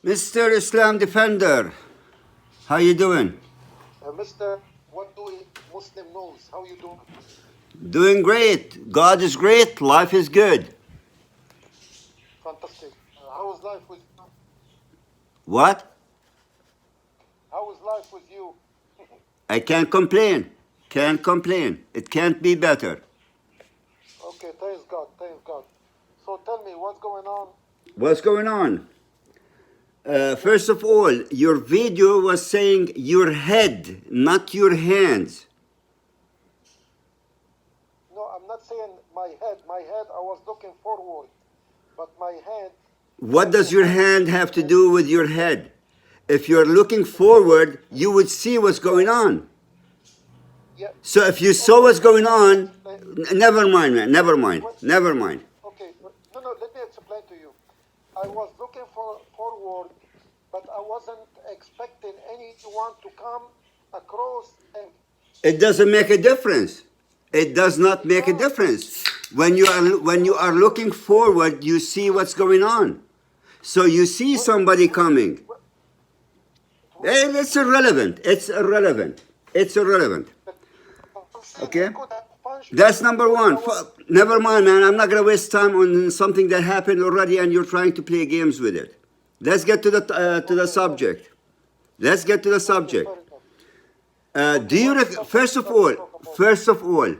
Mr. Islam Defender, how you doing? Mr. What do Muslim knows? How you doing? Doing great. God is great. Life is good. Fantastic. How is life with you? What? How is life with you? I can't complain. Can't complain. It can't be better. Okay, thanks God, thanks God. So tell me, what's going on? What's going on? First of all, your video was saying your head, not your hands. No, I'm not saying my head. My head, I was looking forward. But my head... What does your hand have to do with your head? If you're looking forward, you would see what's going on. Yeah. So if you saw what's going on, never mind, man. Never mind. Never mind. Okay, no, let me explain to you. I was looking forward, but I wasn't expecting anyone to come across and... It doesn't make a difference. It does not make a difference. When you are looking forward, you see what's going on. So you see somebody coming. It's irrelevant. It's irrelevant. It's irrelevant. Okay? That's number one. Never mind, man. I'm not gonna waste time on something that happened already, and you're trying to play games with it. Let's get to the subject. Let's get to the subject. First of all,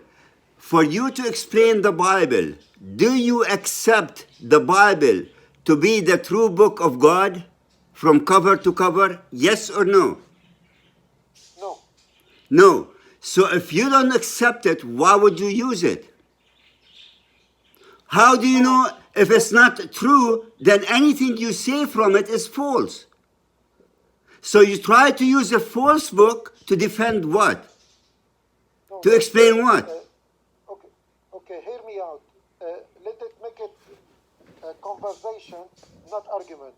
for you to explain the Bible, do you accept the Bible to be the true book of God from cover to cover? Yes or no? No. No. So if you don't accept it, why would you use it? How do you know if it's not true, then anything you say from it is false? So you try to use a false book to defend what? No, to explain what? Okay, hear me out. Let it make it a conversation, not argument.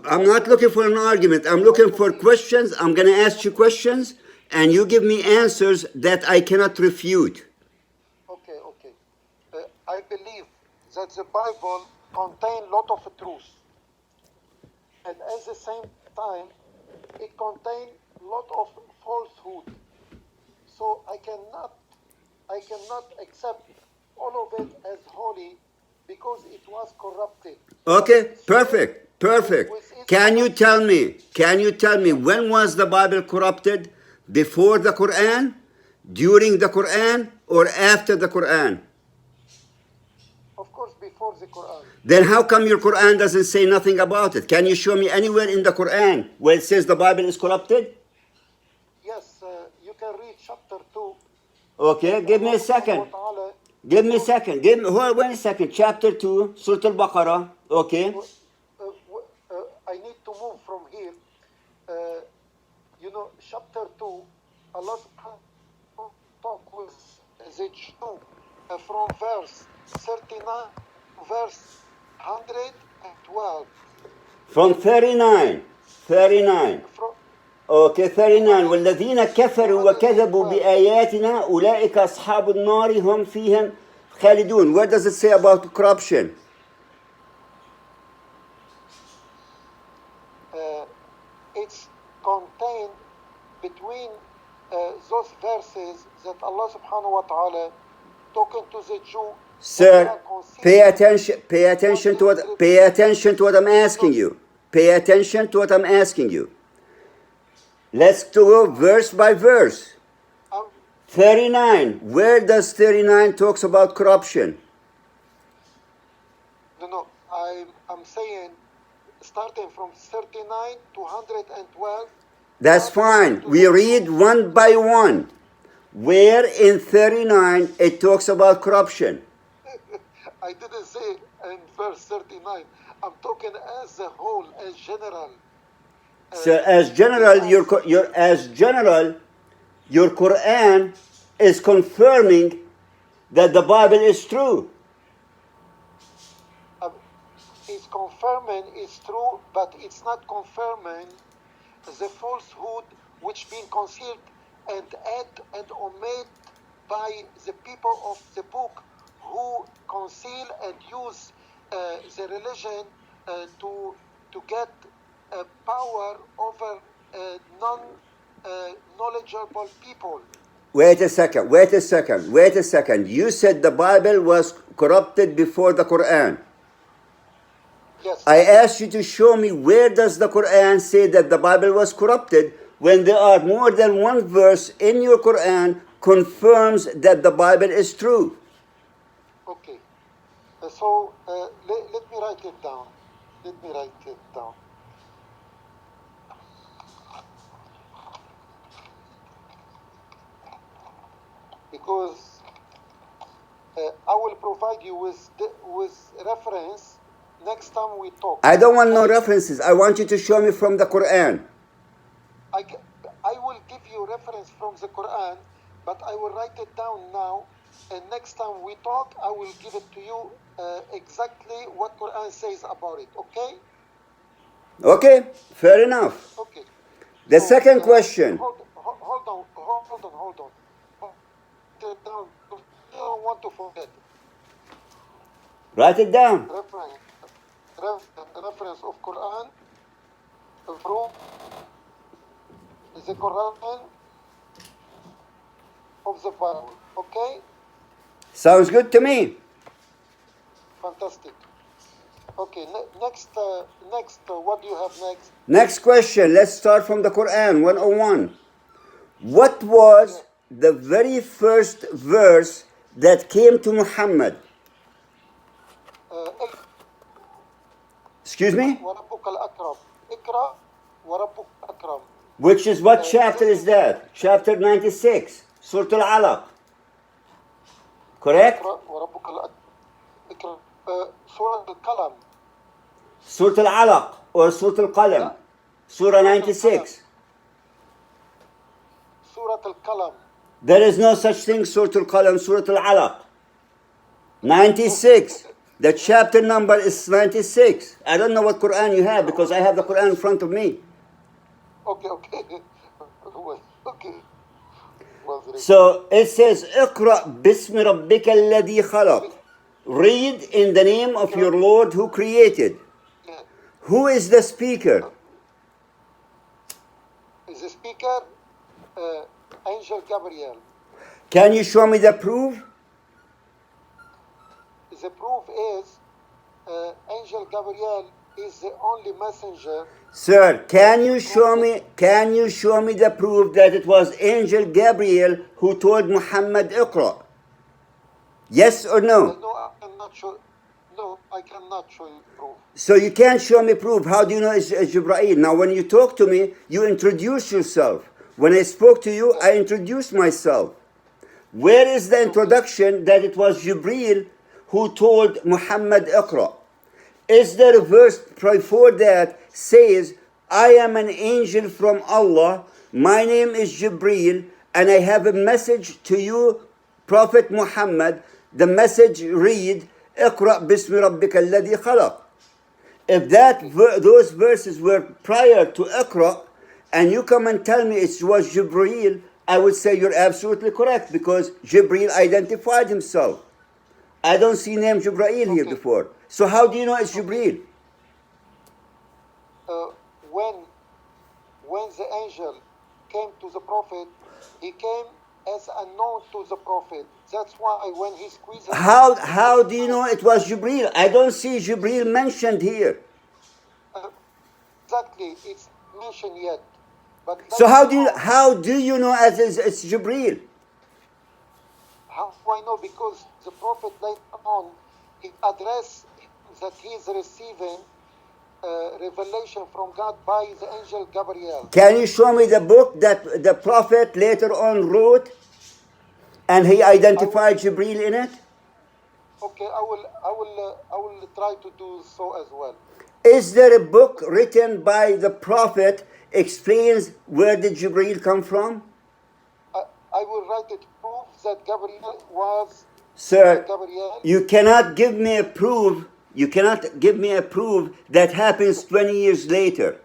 I'm not looking for an argument. I'm looking for questions. I'm going to ask you questions, and you give me answers that I cannot refute. Okay. I believe that the Bible contains a lot of truth. And at the same time, it contains a lot of falsehood. So I cannot accept all of it as holy because it was corrupted. Okay, perfect. Can you tell me when was the Bible corrupted? Before the Quran, during the Quran, or after the Quran? Of course, before the Quran. Then how come your Quran doesn't say nothing about it? Can you show me anywhere in the Quran where it says the Bible is corrupted? Yes, you can read chapter 2. Okay, give me a second. Hold on a second. Chapter 2, Surah Al-Baqarah. Okay. I need to move from here. Chapter 2, Allah talk with the Jew from verse 39 to verse 112. From 39. Okay, 39. والذين كفروا وكذبوا بآياتنا أولئك أصحاب النار هم فيهم خالدون. What does it say about corruption? It's contained between those verses that Allah subhanahu wa ta'ala talking to the Jew. Sir, pay attention to what I'm asking you. Pay attention to what I'm asking you. Let's go verse by verse. 39. Where does 39 talks about corruption? No. I'm saying starting from 39 to 112. That's fine. We read one by one. Where in 39 it talks about corruption? I didn't say in verse 39. I'm talking as a whole, as general. So as general, your Quran is confirming that the Bible is true. It's confirming it's true, but it's not confirming the falsehood which been concealed and add and omit by the people of the book who conceal and use the religion to get power over non-knowledgeable people. Wait a second. You said the Bible was corrupted before the Quran. Yes. I asked you to show me where does the Quran say that the Bible was corrupted when there are more than one verse in your Quran confirms that the Bible is true. Okay. So let me write it down. Because I will provide you with reference next time we talk. I don't want no references. I want you to show me from the Quran. I will give you reference from the Quran, but I will write it down now, and next time we talk, I will give it to you exactly what Quran says about it, okay? Okay, fair enough. Okay. The second question. Hold on. Write it down. I don't want to forget. Write it down. Reference of Quran from the Quran of the Bible. Okay? Sounds good to me. Fantastic. Okay, next, what do you have next? Next question. Let's start from the Quran 101. What was the very first verse that came to Muhammad? Excuse me? وربك الأكرم. اقرأ وربك الأكرم. Which is what chapter is that? Chapter 96, Surah Al-Alaq. Correct? وربك الأكرم. Surah Al-Qalam. Surah Al-Alaq or Surah Al-Qalam. Surah 96. Surah Al-Qalam. There is no such thing, Surah Al-Qalam, Surah Al-Alaq. 96. The chapter number is 96. I don't know what Quran you have because I have the Quran in front of me. Okay. Okay. So it says, اقرأ باسم ربك الذي خلق. Read in the name of your Lord who created. Who is the speaker? Is the speaker Angel Gabriel. Can you show me the proof? The proof is Angel Gabriel is the only messenger. Sir, can you show me the proof that it was Angel Gabriel who told Muhammad Iqra? Yes or no? No, I cannot show. No, I cannot show you proof. So you can't show me proof. How do you know it's Jibreel? Now when you talk to me, you introduce yourself. When I spoke to you, I introduced myself. Where is the introduction that it was Jibreel who told Muhammad Iqra? Is there a verse before that says, I am an angel from Allah, my name is Jibreel, and I have a message to you, Prophet Muhammad. The message read, اقرأ باسم ربك الذي خلق. If those verses were prior to Iqra, and you come and tell me it was Jibreel, I would say you're absolutely correct because Jibreel identified himself. I don't see name Jibreel here before. So how do you know it's Jibreel? When the angel came to the prophet, he came as unknown to the prophet. That's why when he squeezed... How do you know it was Jibreel? I don't see Jibreel mentioned here. Exactly, it's mentioned yet. But so how do you know as it's Jibreel? How do I know? Because the prophet later on, he addressed that he is receiving revelation from God by the angel Gabriel. Can you show me the book that the prophet later on wrote, and he identified Jibreel in it? Okay, I will try to do so as well. Is there a book written by the prophet explains where did Jibreel come from? I will write it proof that Gabriel was... Sir, Gabriel. You cannot give me a proof. You cannot give me a proof that happens 20 years later.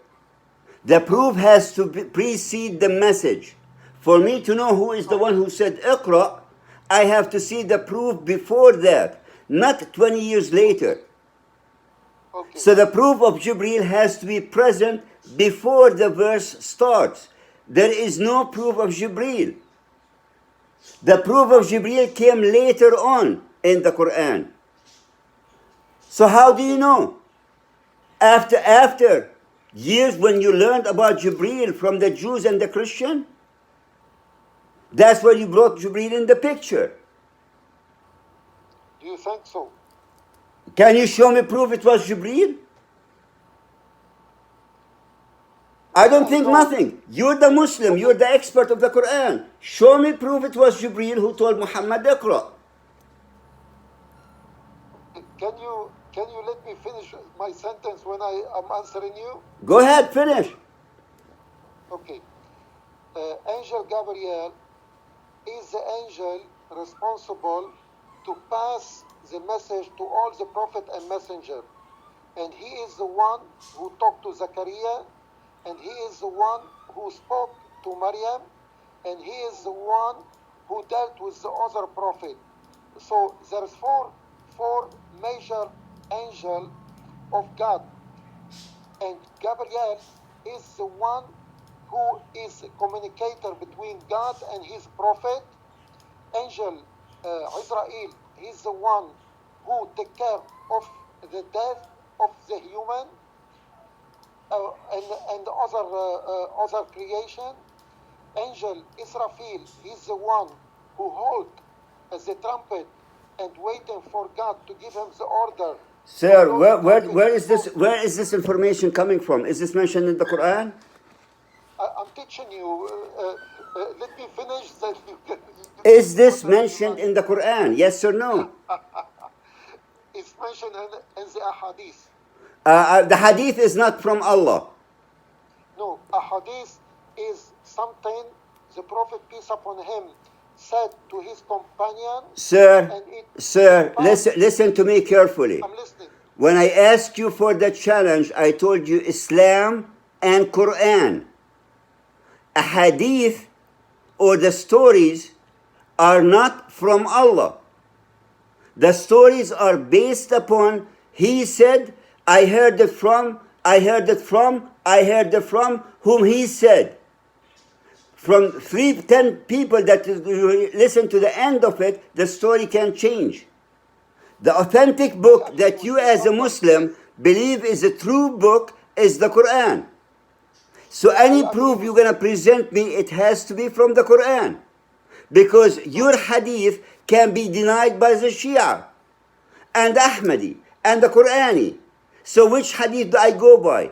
The proof has to precede the message. For me to know who is the one who said Iqra, I have to see the proof before that, not 20 years later. Okay. So the proof of Jibreel has to be present before the verse starts. There is no proof of Jibreel. The proof of Jibreel came later on in the Quran. So how do you know? After years when you learned about Jibreel from the Jews and the Christian, that's where you brought Jibreel in the picture. Do you think so? Can you show me proof it was Jibreel? I don't think nothing. You're the Muslim, you're the expert of the Quran. Show me proof it was Jibreel who told Muhammad Iqra. Can you let me finish my sentence when I am answering you? Go ahead, finish. Okay. Angel Gabriel is the angel responsible to pass the message to all the prophet and messenger. And he is the one who talked to Zachariah, and he is the one who spoke to Maryam, and he is the one who dealt with the other prophet. So there's four major angels of God. And Gabriel is the one who is a communicator between God and his prophet. Angel Israel is the one who take care of the death of the human and other creation. Angel Israfil is the one who hold the trumpet and waiting for God to give him the order. Sir, where is this information coming from? Is this mentioned in the Quran? I'm teaching you. Let me finish. Then you can. Is this mentioned in the Quran? Yes or no? It's mentioned in the ahadith. The hadith is not from Allah. No, ahadith is something the Prophet, peace upon him, said to his companion. Sir, listen to me carefully. I'm listening. When I asked you for the challenge, I told you Islam and Quran. A hadith or the stories are not from Allah. The stories are based upon, he said, I heard it from whom he said. From 10 people that listen to the end of it, the story can change. The authentic book that you as a Muslim believe is a true book is the Quran. So any proof you're going to present me, it has to be from the Quran. Because your hadith can be denied by the Shia and Ahmadi and the Qurani. So which hadith do I go by?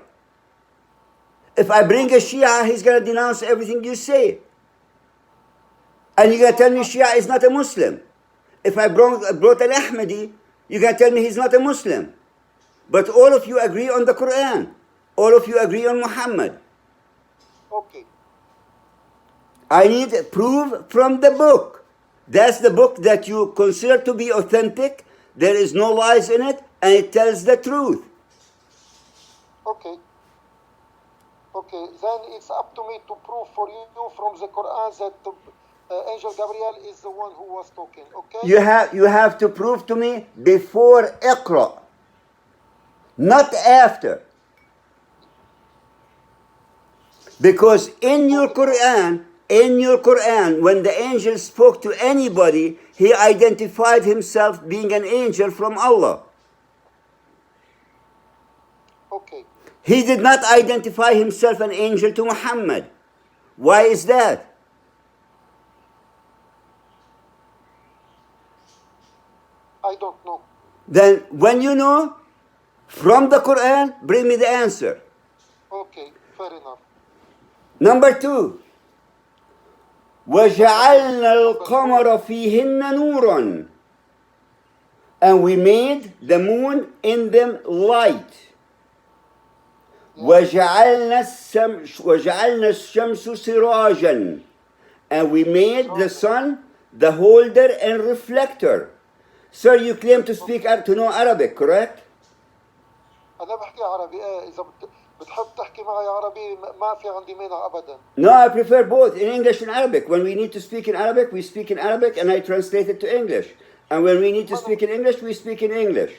If I bring a Shia, he's going to denounce everything you say. And you're going to tell me Shia is not a Muslim. If I brought an Ahmadi, you're going to tell me he's not a Muslim. But all of you agree on the Quran. All of you agree on Muhammad. Okay. I need proof from the book. That's the book that you consider to be authentic. There is no lies in it, and it tells the truth. Okay. Okay, then it's up to me to prove for you from the Quran that Angel Gabriel is the one who was talking, okay? You have to prove to me before Iqra, not after. Because in your Quran, when the angel spoke to anybody, he identified himself being an angel from Allah. Okay. He did not identify himself an angel to Muhammad. Why is that? I don't know. Then when you know, from the Quran, bring me the answer. Okay, fair enough. Number 2. وَجَعَلْنَا الْقَمَرَ فِيهِنَّ نُورًا. And we made the moon in them light. وَجَعَلْنَا الشَّمْسُ سِرَاجًا. And we made the sun the holder and reflector. Sir, you claim to speak to know Arabic, correct? أنا بحكي عربي. إذا بتحب تحكي معي عربي ما في عندي مانع أبدا. No, I prefer both, in English and Arabic. When we need to speak in Arabic, we speak in Arabic and I translate it to English. And when we need to speak in English, we speak in English.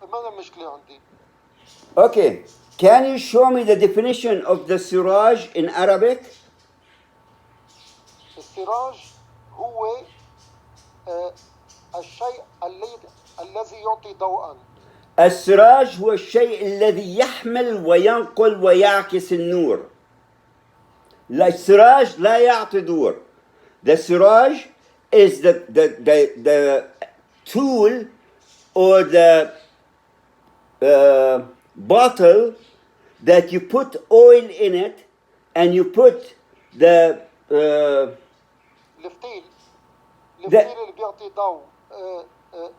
ما أنا مشكلة عندي. Okay. Can you show me the definition of the siraj in Arabic? السراج هو الشيء الذي يعطي ضوءا. السراج هو الشيء الذي يحمل وينقل ويعكس النور. السراج لا يعطي نور. The siraj is the tool or the bottle that you put oil in it and you put the الفتيل اللي بيعطي ضوء،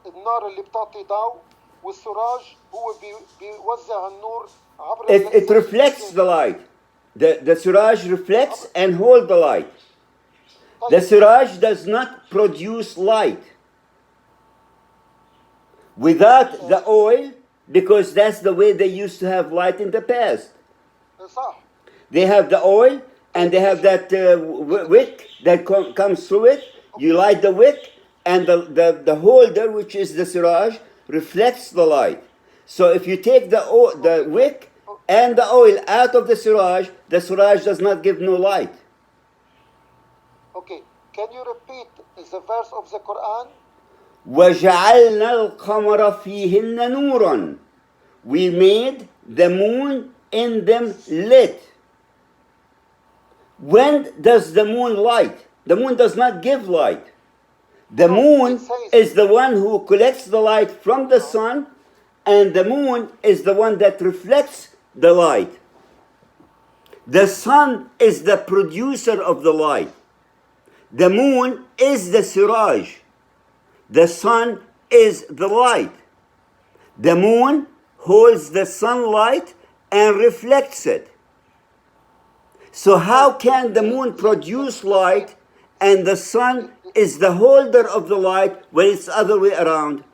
النار اللي بتعطي ضوء، والسراج هو بيوزع النور عبر it reflects the light. The siraj reflects and hold the light. The siraj does not produce light without the oil, because that's the way they used to have light in the past. صح. They have the oil and they have that wick that comes through it. You light the wick, and the holder, which is the siraj, reflects the light. So if you take the wick and the oil out of the siraj does not give no light. Okay, can you repeat the verse of the Quran? وَجَعَلْنَا الْقَمَرَ فِيهِنَّ نُورًا. We made the moon in them lit. When does the moon light? The moon does not give light. The moon is the one who collects the light from the sun, and the moon is the one that reflects the light. The sun is the producer of the light. The moon is the siraj. The sun is the light. The moon holds the sunlight and reflects it. So how can the moon produce light and the sun is the holder of the light when it's the other way around?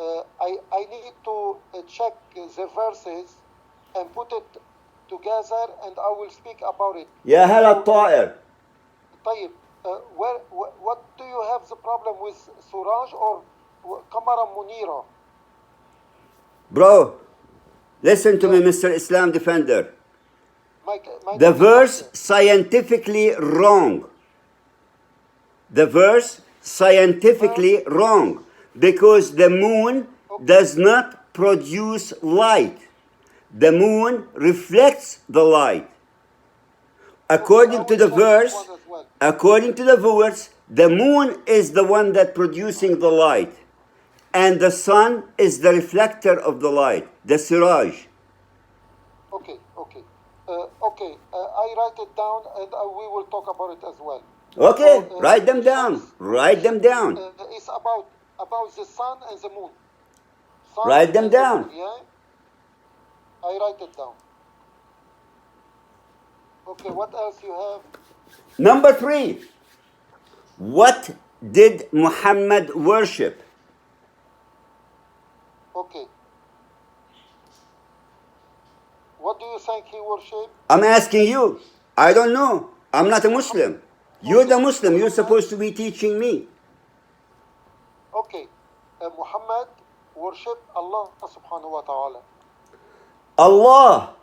I need to check the verses and put it together, and I will speak about it. يا هلا الطائر. طيب, what do you have the problem with Suraj or Kamara Munira? Bro, listen to me, Mr. Islam Defender. My The verse scientifically wrong. The verse scientifically wrong, because the moon does not produce light. The moon reflects the light. According to the verse, the moon is the one that producing the light, and the sun is the reflector of the light, the siraj. Okay. I write it down, and we will talk about it as well. Okay, write them down. Write them down. It's about the sun and the moon. Sun Write them and the down. moon, yeah? I write it down. Okay, what else you have? Number 3. What did Muhammad worship? Okay. What do you think he worshipped? I'm asking you. I don't know. I'm not a Muslim. You're the Muslim. You're supposed to be teaching me. Okay. Muhammad worshipped Allah subhanahu wa ta'ala. Allah,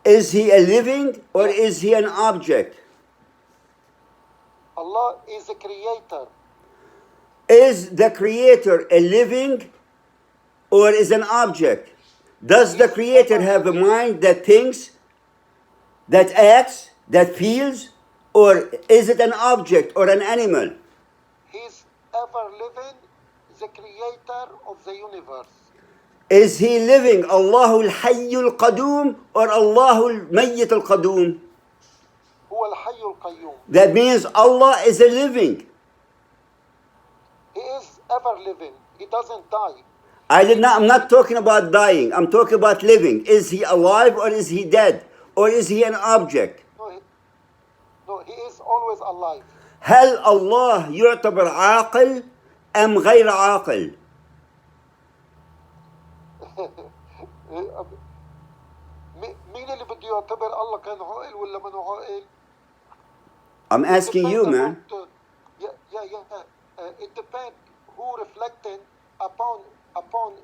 is he a living or is he an object? Allah is the creator. Is the creator a living or is an object? Does the creator have a mind that thinks, that acts, that feels, or is it an object or an animal? He's ever living, the creator of the universe. Is he living, Allahul Hayyul Qadoom or Allahul Mayyit al Qadoom? هو الحي القيوم. That means Allah is a living. He is ever living. He doesn't die. I'm not talking about dying. I'm talking about living. Is he alive or is he dead? Or is he an object? No, he is always alive. هل الله يعتبر عاقل أم غير عاقل؟ مين اللي بده يعتبر الله كان عاقل ولا منه عاقل؟ I'm asking you, man. It depends who reflecting upon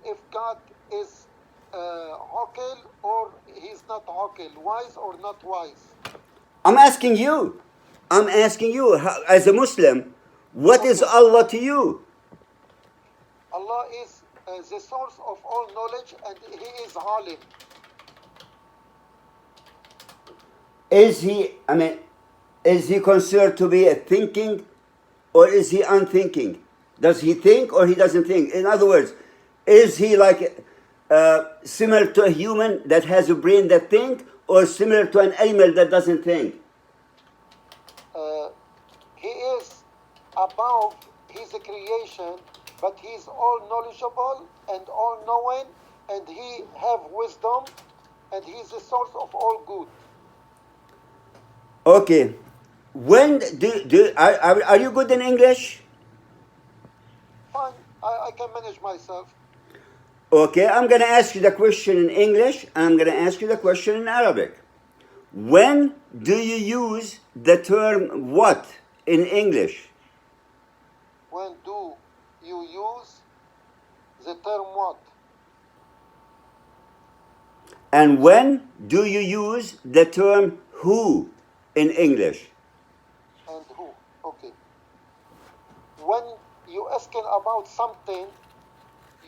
if God is عاقل or he's not عاقل, wise or not wise. I'm asking you. I'm asking you, as a Muslim, what is Okay. Allah to you? Allah is the source of all knowledge and He is alim. Is he considered to be a thinking or is he unthinking? Does he think or he doesn't think? In other words, is he like similar to a human that has a brain that thinks or similar to an animal that doesn't think? He is above his creation, but he is all knowledgeable and all knowing, and he have wisdom, and he is the source of all good. Okay. When are you good in English? Fine, I can manage myself. Okay, I'm going to ask you the question in English and I'm going to ask you the question in Arabic. When do you use the term what in English? When do you use the term what? And when do you use the term who in English? And who? Okay. When you asking about something,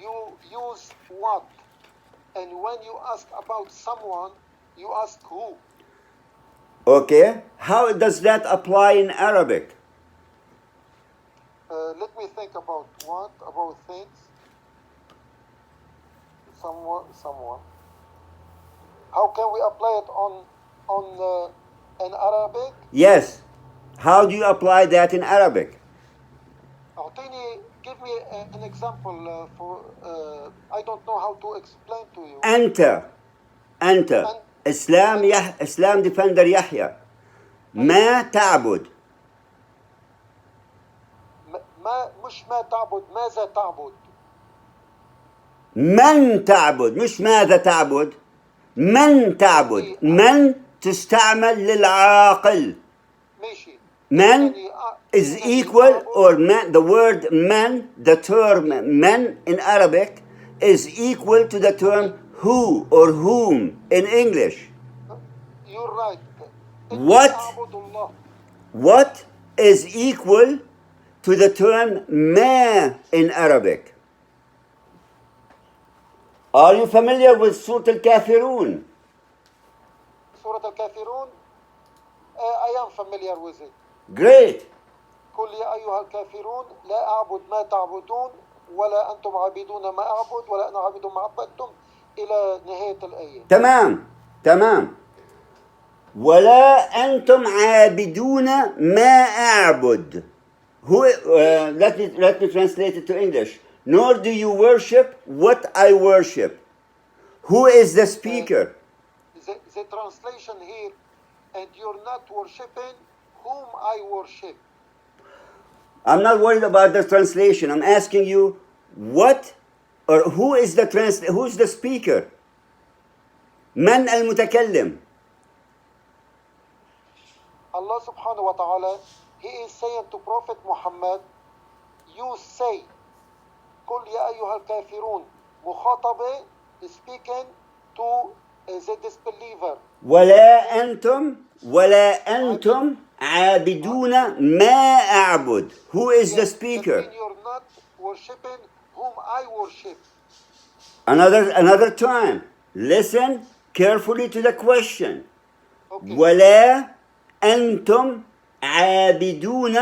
you use what? And when you ask about someone, you ask who. Okay, how does that apply in Arabic? Let me think about what, about things. Someone. How can we apply it on in Arabic? Yes. How do you apply that in Arabic? Give me an example for. I don't know how to explain to you. أنت إسلام ديفندر يحيى ما تعبد ما تعبد ماذا تعبد من تعبد مش ماذا تعبد من تعبد من تستعمل للعاقل ماشي من is equal or man, the word man, the term man in Arabic is equal to the term who or whom in English. You're right. What is equal to the term ma in Arabic? Are you familiar with Surah Al-Kafirun? Surah Al-Kafirun? I am familiar with it. Great. قل يا أيها الكافرون لا أعبد ما تعبدون ولا أنتم عابدون ما أعبد ولا أنا عابد ما عبدتم إلى نهاية الآية. تمام. ولا أنتم عابدون ما أعبد. Let me translate it to English. Nor do you worship what I worship. Who is the speaker? The translation here, and you're not worshiping whom I worship. I'm not worried about the translation. I'm asking you what or who is who's the speaker? من المتكلم? Allah subhanahu wa ta'ala, He is saying to Prophet Muhammad, you say, قل يا أيها الكافرون, مخاطبة speaking to the disbeliever. ولا أنتم عابدون ما أعبد. Who is the speaker? That means you're not worshiping whom I worship. Another time. Listen carefully to the question. Okay. ولا أنتم عابدون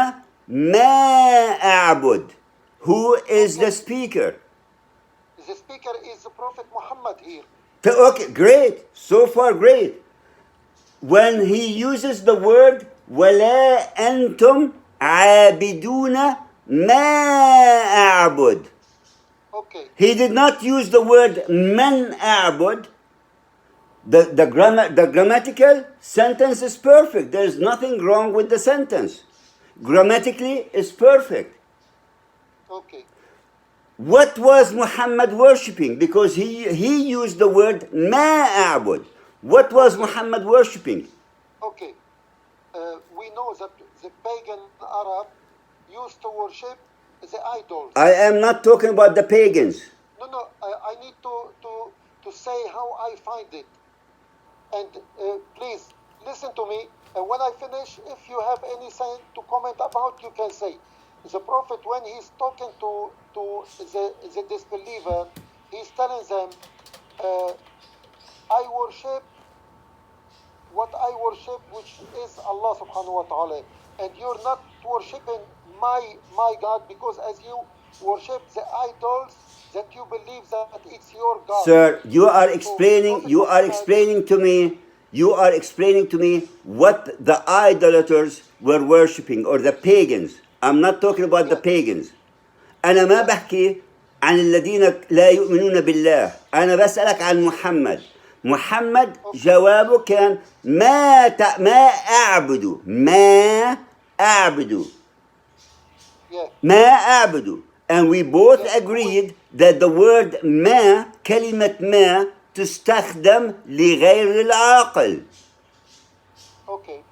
ما أعبد. Who is the speaker? The speaker is the Prophet Muhammad here. Okay, great. So far, great. When he uses the word ولا أنتم عابدون ما أعبد. Okay. He did not use the word من أعبد. The grammatical sentence is perfect. There is nothing wrong with the sentence. Grammatically, it's perfect. Okay. What was Muhammad worshipping? Because he used the word ما أعبد. What was Muhammad worshipping? Okay. We know that the pagan Arab used to worship the idols. I am not talking about the pagans. No. I need to to say how I find it. And please listen to me. And when I finish, if you have anything to comment about, you can say. The Prophet, when he's talking to the disbeliever, he's telling them, I worship what I worship, which is Allah subhanahu wa ta'ala. And you're not worshipping my God, because as you worship the idols, that you believe that it's your God. Sir, you are explaining to me what the idolaters were worshipping, or the pagans. I'm not talking about the pagans. أنا ما بحكي عن الذين لا يؤمنون بالله. أنا بسألك عن محمد. محمد جوابه كان ما أعبد ما أعبد. And we both agreed that the word ما, كلمة ما, تستخدم لغير العاقل. Okay.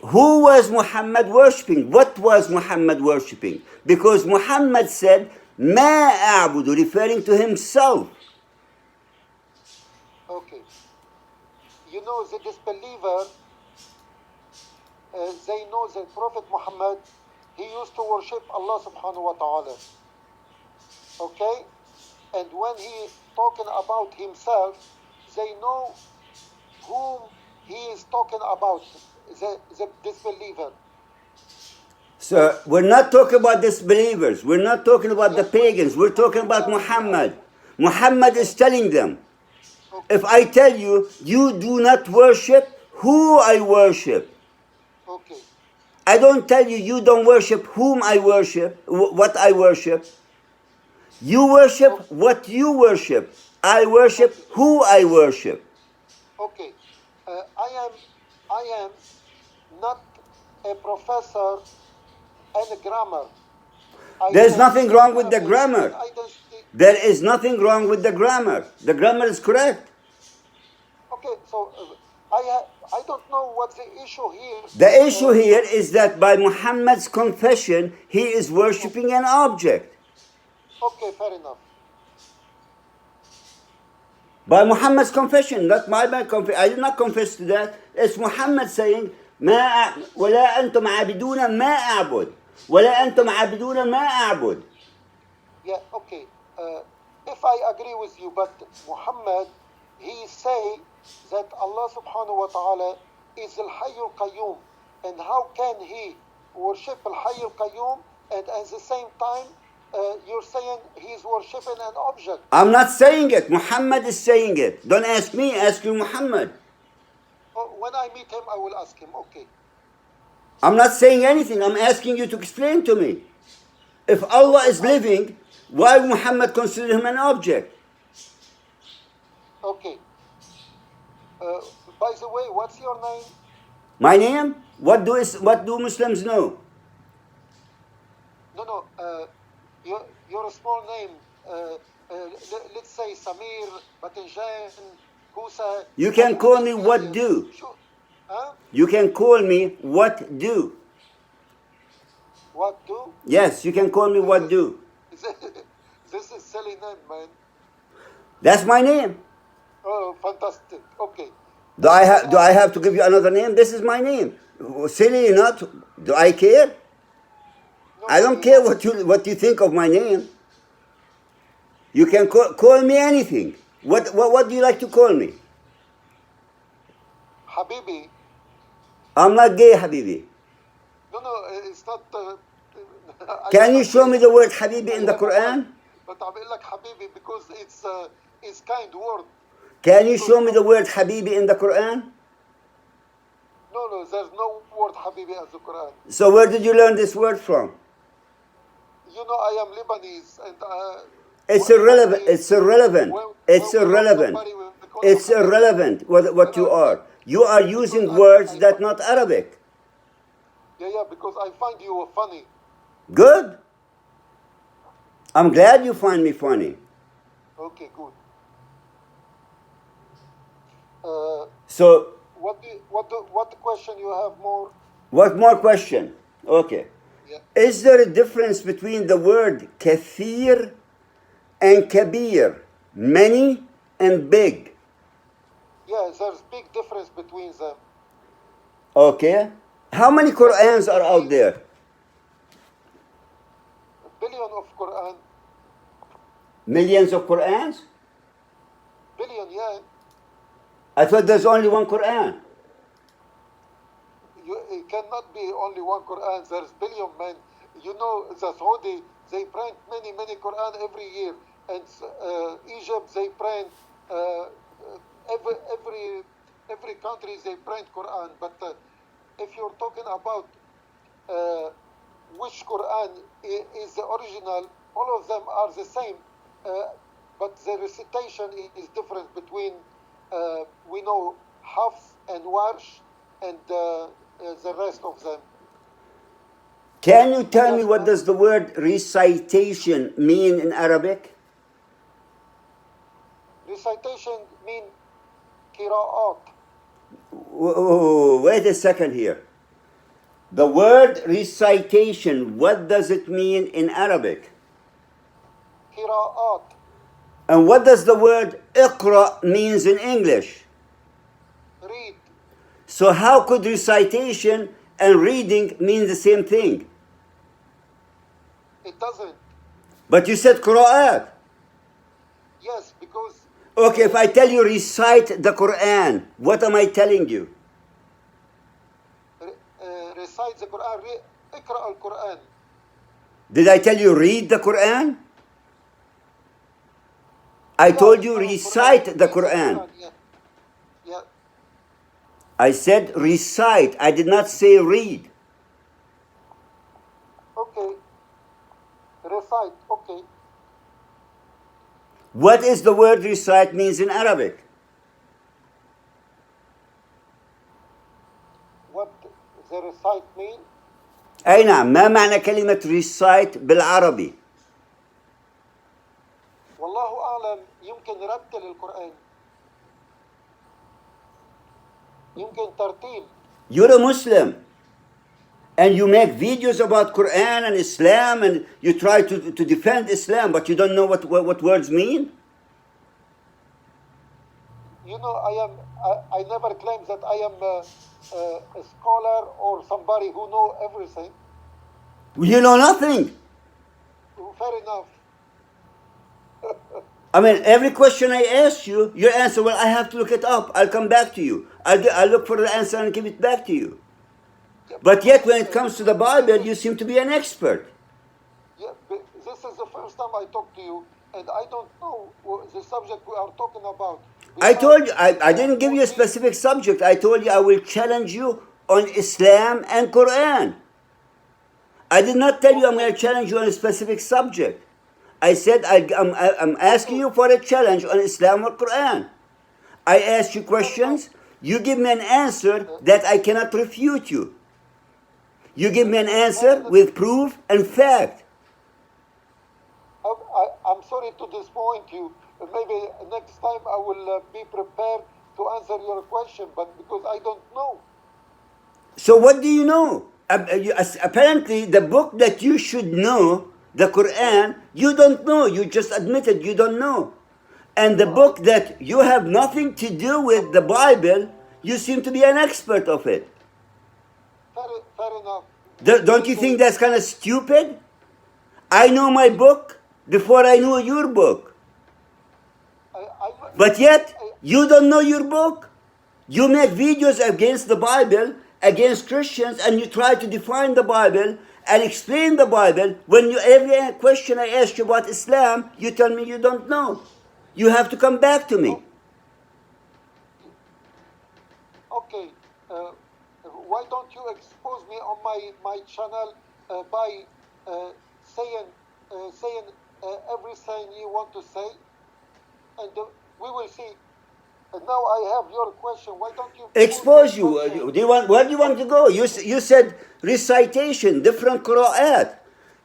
Who was Muhammad worshipping? What was Muhammad worshipping? Because Muhammad said ما أعبد, referring to himself. Okay. You know, the disbeliever, they know that Prophet Muhammad, he used to worship Allah subhanahu wa ta'ala. Okay? And when he talking about himself, they know whom he is talking about, the disbeliever. So we're not talking about disbelievers. We're not talking about the pagans. We're talking about Muhammad. Muhammad is telling them, if I tell you, you do not worship who I worship. Okay. I don't tell you, you don't worship whom I worship, what I worship. You worship what you worship. I worship who I worship. Okay. I am not a professor and a grammar. There's nothing wrong with the grammar. There is nothing wrong with the grammar. The grammar is correct. Okay, so I don't know what's the issue here. The issue here is that by Muhammad's confession, he is worshipping an object. Okay, fair enough. By Muhammad's confession, not my confession. I did not confess to that. It's Muhammad saying, ولا أنتم عابدون ما أعبد ولا أنتم عابدون ما أعبد. Yeah, okay. If I agree with you, but Muhammad, he say that Allah subhanahu wa ta'ala is al-Hayy al-Qayyum. And how can he worship al-Hayy al-Qayyum and at the same time you're saying he's worshipping an object? I'm not saying it. Muhammad is saying it. Don't ask me, ask you Muhammad. When I meet him, I will ask him, okay. I'm not saying anything. I'm asking you to explain to me. If Allah is living, why would Muhammad consider him an object? Okay. By the way, what's your name? My name? What do Muslims know? No. Your small name. Let's say Samir, Batinjan, Kusa. You can call me what do. Huh? You can call me what do. What do? Yes, you can call me what do. This is silly name, man. That's my name. Oh, fantastic. Okay. Do I have to give you another name? This is my name. Silly or not? Do I care? No, I don't care what you think of my name. You can call me anything. What do you like to call me? Habibi. I'm not gay, Habibi. No, it's not. Can you show me the word Habibi in the Quran? But I'm like Habibi because it's kind word. Can you show me the word Habibi in the Quran? No, there's no word Habibi in the Quran. So where did you learn this word from? You know, I am Lebanese and it's irrelevant. It's irrelevant. It's irrelevant. It's irrelevant what you are. You are using words that not Arabic. Yeah, because I find you funny. Good. I'm glad you find me funny. Okay, good. So. What question you have more? What more question? Okay. Yeah. Is there a difference between the word kathir and kabir? Many and big. Yeah, there's big difference between them. Okay? How many Qur'ans are out there? A billion of Quran, Millions of Qur'ans? billion, yeah. I thought there's only one Qur'an. It cannot be only one Quran. There's billion, man. You know, the Saudi, they print many Quran every year. And Egypt, they print, every country, they print Quran. But if you're talking about which Quran is the original, all of them are the same. But the recitation is different between, we know, Hafs and Warsh and the rest of them. Can you tell me what does the word recitation mean in Arabic? Recitation mean qira'at. Wait a second here. The word recitation, what does it mean in Arabic? Qira'at. And what does the word iqra means in English? Read. So how could recitation and reading mean the same thing? It doesn't. But you said qira'at. Yes, because... Okay, if I tell you recite the Quran, what am I telling you? Recite the Quran. Iqra al-Quran. Did I tell you read the Quran? I told you recite the Quran. Yeah. Yeah. I said recite. I did not say read. Okay. Recite. Okay. What is the word recite means in Arabic? What the recite mean? أي نعم ما معنى كلمة recite بالعربي؟ والله أعلم. يمكن رتل القرآن. يمكن ترتيل. You're a Muslim and you make videos about Quran and Islam and you try to defend Islam, but you don't know what words mean? You know, I never claim that I am a scholar or somebody who know everything. You know nothing. Fair enough. I mean, every question I ask you, your answer, well, I have to look it up. I'll come back to you. I'll look for the answer and give it back to you. But yet, when it comes to the Bible, you seem to be an expert. Yeah, this is the first time I talk to you, and I don't know the subject we are talking about. I told you, I didn't give you a specific subject. I told you I will challenge you on Islam and Quran. I did not tell you I'm going to challenge you on a specific subject. I said I'm asking you for a challenge on Islam or Quran. I ask you questions. You give me an answer that I cannot refute you. You give me an answer with proof and fact. I'm sorry to disappoint you. Maybe next time I will be prepared to answer your question, but because I don't know. So what do you know? Apparently, the book that you should know, the Quran, you don't know. You just admitted you don't know. And the book that you have nothing to do with, the Bible, you seem to be an expert of it. Fair enough. Don't you think that's kind of stupid? I know my book before I know your book. But yet, you don't know your book. You make videos against the Bible, against Christians, and you try to define the Bible and explain the Bible. When every question I ask you about Islam, you tell me you don't know. You have to come back to me. Okay. Why don't you expose me on my channel by saying everything you want to say, and we will see. And now I have your question. Why don't you expose you? Where do you want to go? You said recitation, different qira'at.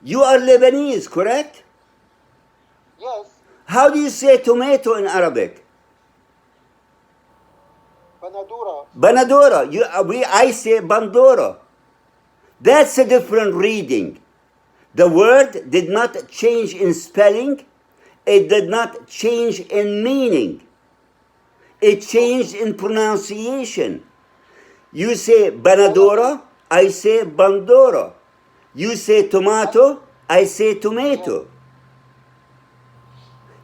You are Lebanese, correct? Yes. How do you say tomato in Arabic? Banadura. Banadora. I say bandora. That's a different reading. The word did not change in spelling. It did not change in meaning. It changed in pronunciation. You say banadora, I say bandora. You say tomato, I say tomato.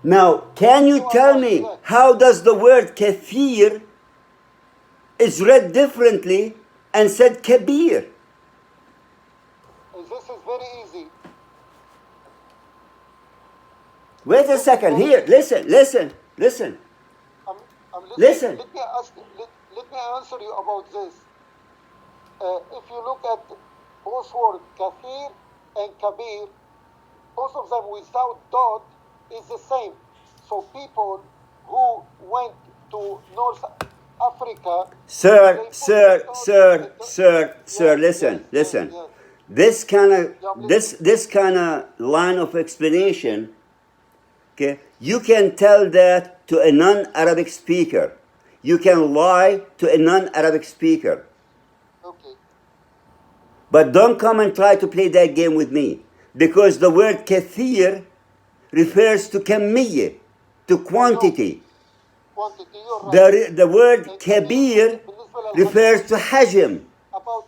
Now, can you tell me how does the word kathir is read differently and said kabir? This is very easy. Wait a second. Here, listen. I'm Listen. listening. Let me answer you about this. If you look at both words, kathir and kabir, both of them without dot is the same. So people who went to North Africa, Sir, they put listen. yes. This kind Yeah, I'm of listening. this kind of line of explanation, okay, you can tell that to a non-Arabic speaker. You can lie to a non-Arabic speaker. Okay. But don't come and try to play that game with me. Because the word kathir refers to kamiyya, to quantity. Quantity, you're right. The word And kabir بالنسبة للحجم, refers to hajm. about